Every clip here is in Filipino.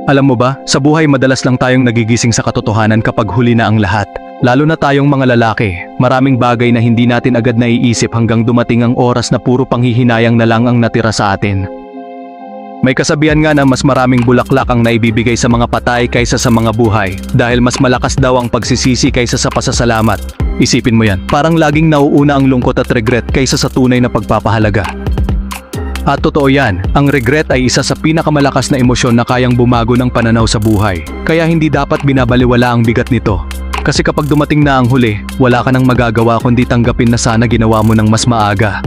Alam mo ba, sa buhay madalas lang tayong nagigising sa katotohanan kapag huli na ang lahat. Lalo na tayong mga lalaki, maraming bagay na hindi natin agad naiisip hanggang dumating ang oras na puro panghihinayang na lang ang natira sa atin. May kasabihan nga na mas maraming bulaklak ang naibibigay sa mga patay kaysa sa mga buhay, dahil mas malakas daw ang pagsisisi kaysa sa pasasalamat. Isipin mo yan, parang laging nauuna ang lungkot at regret kaysa sa tunay na pagpapahalaga. At totoo yan, ang regret ay isa sa pinakamalakas na emosyon na kayang bumago ng pananaw sa buhay. Kaya hindi dapat binabaliwala ang bigat nito. Kasi kapag dumating na ang huli, wala ka nang magagawa kundi tanggapin na sana ginawa mo ng mas maaga.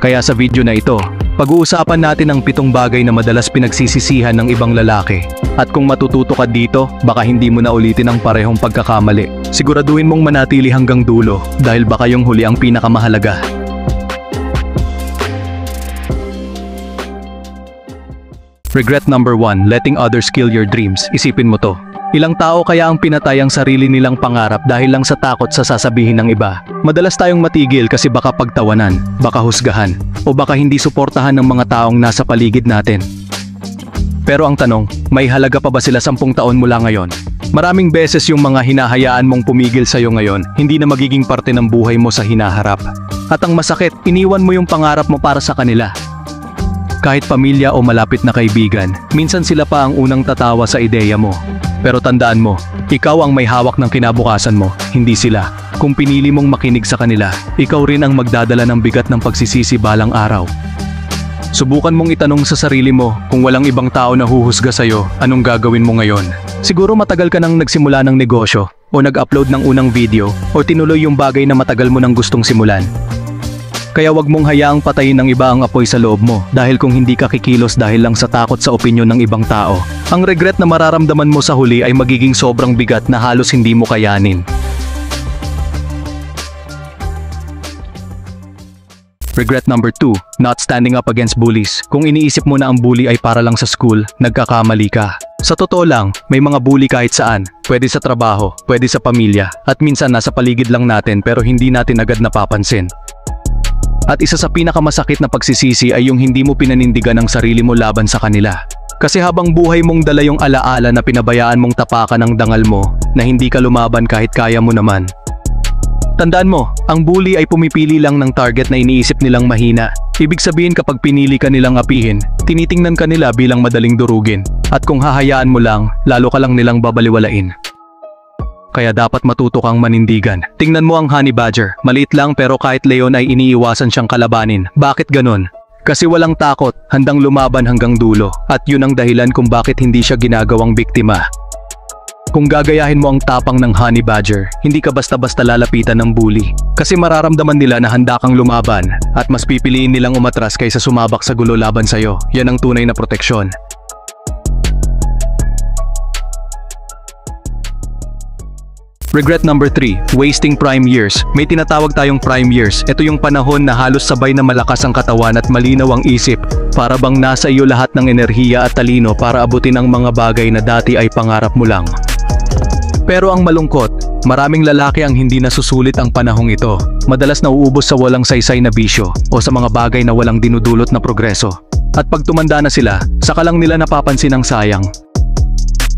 Kaya sa video na ito, pag-uusapan natin ang 7 bagay na madalas pinagsisisihan ng ibang lalaki. At kung matututo ka dito, baka hindi mo na ulitin ang parehong pagkakamali. Siguraduhin mong manatili hanggang dulo, dahil baka yung huli ang pinakamahalaga. Regret number 1, letting others kill your dreams. Isipin mo to. Ilang tao kaya ang pinatay ang sarili nilang pangarap dahil lang sa takot sa sasabihin ng iba. Madalas tayong matigil kasi baka pagtawanan, baka husgahan, o baka hindi suportahan ng mga taong nasa paligid natin. Pero ang tanong, may halaga pa ba sila 10 taon mula ngayon? Maraming beses yung mga hinahayaan mong pumigil sa'yo ngayon, hindi na magiging parte ng buhay mo sa hinaharap. At ang masakit, iniwan mo yung pangarap mo para sa kanila. Kahit pamilya o malapit na kaibigan, minsan sila pa ang unang tatawa sa ideya mo. Pero tandaan mo, ikaw ang may hawak ng kinabukasan mo, hindi sila. Kung pinili mong makinig sa kanila, ikaw rin ang magdadala ng bigat ng pagsisisi balang araw. Subukan mong itanong sa sarili mo, kung walang ibang tao na huhusga sa'yo, anong gagawin mo ngayon? Siguro matagal ka nang nagsimula ng negosyo, o nag-upload ng unang video, o tinuloy yung bagay na matagal mo nang gustong simulan. Kaya wag mong hayaang patayin ng iba ang apoy sa loob mo, dahil kung hindi ka kikilos dahil lang sa takot sa opinyon ng ibang tao, ang regret na mararamdaman mo sa huli ay magiging sobrang bigat na halos hindi mo kayanin. Regret number 2, not standing up against bullies. Kung iniisip mo na ang bully ay para lang sa school, nagkakamali ka. Sa totoo lang, may mga bully kahit saan, pwede sa trabaho, pwede sa pamilya, at minsan nasa paligid lang natin pero hindi natin agad napapansin. At isa sa pinakamasakit na pagsisisi ay yung hindi mo pinanindigan ang sarili mo laban sa kanila. Kasi habang buhay mong dala yung alaala na pinabayaan mong tapakan ang dangal mo, na hindi ka lumaban kahit kaya mo naman. Tandaan mo, ang bully ay pumipili lang ng target na iniisip nilang mahina. Ibig sabihin kapag pinili ka nilang apihin, tinitingnan ka nila bilang madaling durugin. At kung hahayaan mo lang, lalo ka lang nilang babaliwalain. Kaya dapat matuto kang manindigan. Tingnan mo ang honey badger, maliit lang pero kahit leon ay iniiwasan siyang kalabanin. Bakit ganon? Kasi walang takot, handang lumaban hanggang dulo. At yun ang dahilan kung bakit hindi siya ginagawang biktima. Kung gagayahin mo ang tapang ng honey badger, hindi ka basta-basta lalapitan ng bully. Kasi mararamdaman nila na handa kang lumaban, at mas pipiliin nilang umatras kaysa sumabak sa gulo laban sa'yo. Yan ang tunay na proteksyon. Regret number 3, wasting prime years. May tinatawag tayong prime years. Ito yung panahon na halos sabay na malakas ang katawan at malinaw ang isip. Para bang nasa iyo lahat ng enerhiya at talino para abutin ang mga bagay na dati ay pangarap mo lang. Pero ang malungkot, maraming lalaki ang hindi nasusulit ang panahong ito. Madalas nauubos sa walang saysay na bisyo o sa mga bagay na walang dinudulot na progreso. At pag tumanda na sila, saka lang nila napapansin ang sayang.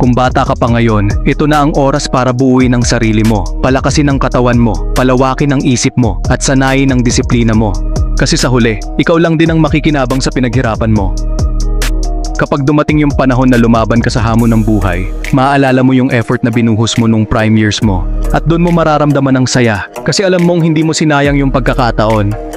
Kung bata ka pa ngayon, ito na ang oras para buuin ang sarili mo, palakasin ang katawan mo, palawakin ang isip mo, at sanayin ang disiplina mo. Kasi sa huli, ikaw lang din ang makikinabang sa pinaghirapan mo. Kapag dumating yung panahon na lumaban ka sa hamon ng buhay, maaalala mo yung effort na binuhos mo nung prime years mo. At doon mo mararamdaman ang saya, kasi alam mong hindi mo sinayang yung pagkakataon.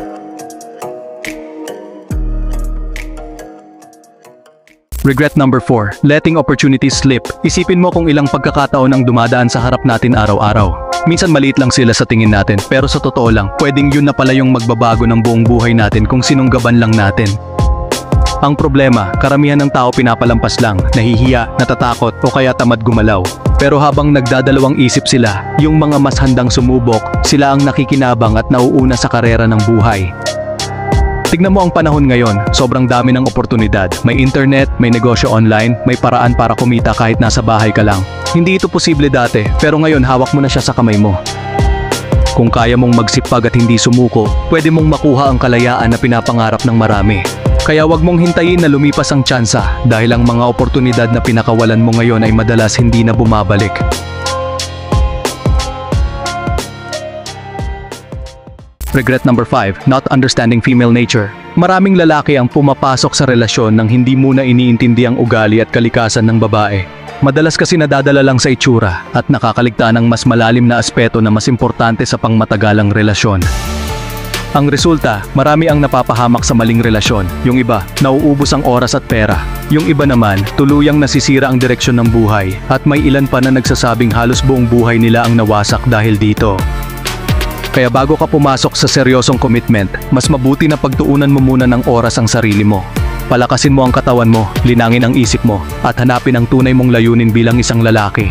Regret number 4, letting opportunities slip. Isipin mo kung ilang pagkakataon ang dumadaan sa harap natin araw-araw. Minsan maliit lang sila sa tingin natin, pero sa totoo lang, pwedeng yun na pala yung magbabago ng buong buhay natin kung sinunggaban lang natin. Ang problema, karamihan ng tao pinapalampas lang, nahihiya, natatakot o kaya tamad gumalaw. Pero habang nagdadalawang isip sila, yung mga mas handang sumubok, sila ang nakikinabang at nauuna sa karera ng buhay. Tignan mo ang panahon ngayon, sobrang dami ng oportunidad. May internet, may negosyo online, may paraan para kumita kahit nasa bahay ka lang. Hindi ito posible dati, pero ngayon hawak mo na siya sa kamay mo. Kung kaya mong magsipag at hindi sumuko, pwede mong makuha ang kalayaan na pinapangarap ng marami. Kaya wag mong hintayin na lumipas ang tsansa dahil ang mga oportunidad na pinakawalan mo ngayon ay madalas hindi na bumabalik. Regret number 5, not understanding female nature. Maraming lalaki ang pumapasok sa relasyon nang hindi muna iniintindi ang ugali at kalikasan ng babae. Madalas kasi nadadala lang sa itsura at nakakaligtaan ng mas malalim na aspeto na mas importante sa pangmatagalang relasyon. Ang resulta, marami ang napapahamak sa maling relasyon. Yung iba, nauubos ang oras at pera. Yung iba naman, tuluyang nasisira ang direksyon ng buhay at may ilan pa na nagsasabing halos buong buhay nila ang nawasak dahil dito. Kaya bago ka pumasok sa seryosong commitment, mas mabuti na pagtuunan mo muna ng oras ang sarili mo. Palakasin mo ang katawan mo, linangin ang isip mo, at hanapin ang tunay mong layunin bilang isang lalaki.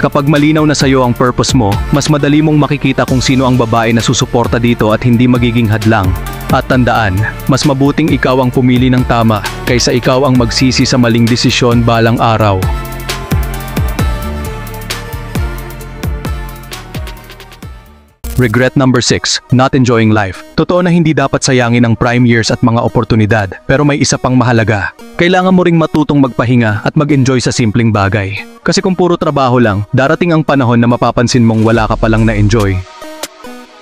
Kapag malinaw na sa'yo ang purpose mo, mas madali mong makikita kung sino ang babae na susuporta dito at hindi magiging hadlang. At tandaan, mas mabuting ikaw ang pumili ng tama, kaysa ikaw ang magsisi sa maling desisyon balang araw. Regret number 6, not enjoying life. Totoo na hindi dapat sayangin ang prime years at mga oportunidad, pero may isa pang mahalaga. Kailangan mo ring matutong magpahinga at mag-enjoy sa simpleng bagay. Kasi kung puro trabaho lang, darating ang panahon na mapapansin mong wala ka palang na-enjoy.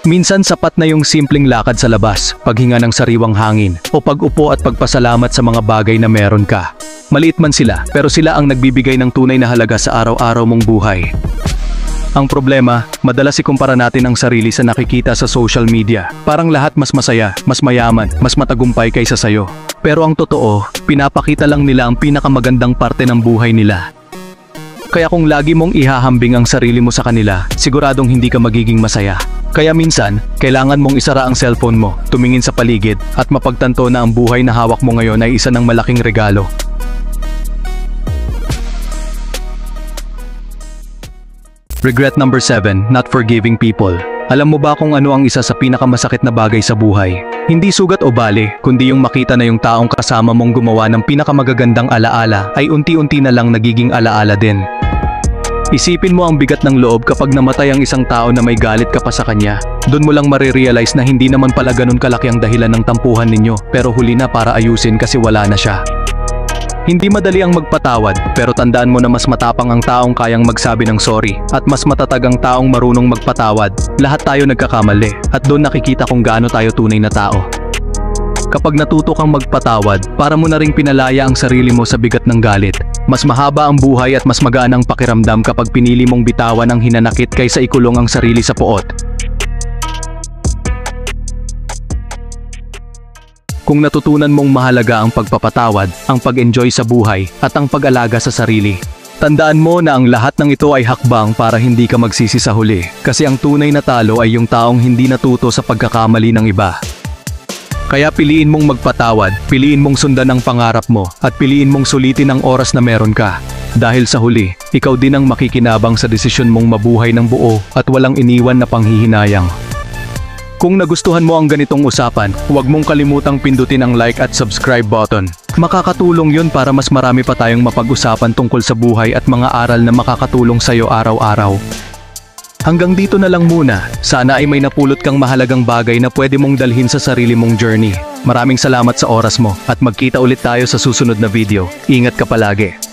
Minsan sapat na yung simpleng lakad sa labas, paghinga ng sariwang hangin, o pag-upo at pagpasalamat sa mga bagay na meron ka. Maliit man sila, pero sila ang nagbibigay ng tunay na halaga sa araw-araw mong buhay. Ang problema, madalas ikumpara natin ang sarili sa nakikita sa social media. Parang lahat mas masaya, mas mayaman, mas matagumpay kaysa sayo. Pero ang totoo, pinapakita lang nila ang pinakamagandang parte ng buhay nila. Kaya kung lagi mong ihahambing ang sarili mo sa kanila, siguradong hindi ka magiging masaya. Kaya minsan, kailangan mong isara ang cellphone mo, tumingin sa paligid, at mapagtanto na ang buhay na hawak mo ngayon ay isa ng malaking regalo. Regret number 7, not forgiving people. Alam mo ba kung ano ang isa sa pinakamasakit na bagay sa buhay? Hindi sugat o bali, kundi yung makita na yung taong kasama mong gumawa ng pinakamagagandang alaala ay unti-unti na lang nagiging alaala din. Isipin mo ang bigat ng loob kapag namatay ang isang tao na may galit ka pa sa kanya. Doon mo lang marirealize na hindi naman pala ganun kalaki ang dahilan ng tampuhan ninyo, pero huli na para ayusin kasi wala na siya. Hindi madali ang magpatawad, pero tandaan mo na mas matapang ang taong kayang magsabi ng sorry, at mas matatag ang taong marunong magpatawad. Lahat tayo nagkakamali, at doon nakikita kung gaano tayo tunay na tao. Kapag natuto kang magpatawad, para mo na ring pinalaya ang sarili mo sa bigat ng galit. Mas mahaba ang buhay at mas magaan ang pakiramdam kapag pinili mong bitawan ang hinanakit kaysa ikulong ang sarili sa poot. Kung natutunan mong mahalaga ang pagpapatawad, ang pag-enjoy sa buhay, at ang pag-alaga sa sarili, tandaan mo na ang lahat ng ito ay hakbang para hindi ka magsisi sa huli. Kasi ang tunay na talo ay yung taong hindi natuto sa pagkakamali ng iba. Kaya piliin mong magpatawad, piliin mong sundan ang pangarap mo, at piliin mong sulitin ang oras na meron ka. Dahil sa huli, ikaw din ang makikinabang sa desisyon mong mabuhay ng buo at walang iniwan na panghihinayang. Kung nagustuhan mo ang ganitong usapan, huwag mong kalimutang pindutin ang like at subscribe button. Makakatulong yun para mas marami pa tayong mapag-usapan tungkol sa buhay at mga aral na makakatulong sa'yo araw-araw. Hanggang dito na lang muna, sana ay may napulot kang mahalagang bagay na pwede mong dalhin sa sarili mong journey. Maraming salamat sa oras mo at magkita ulit tayo sa susunod na video. Ingat ka palagi.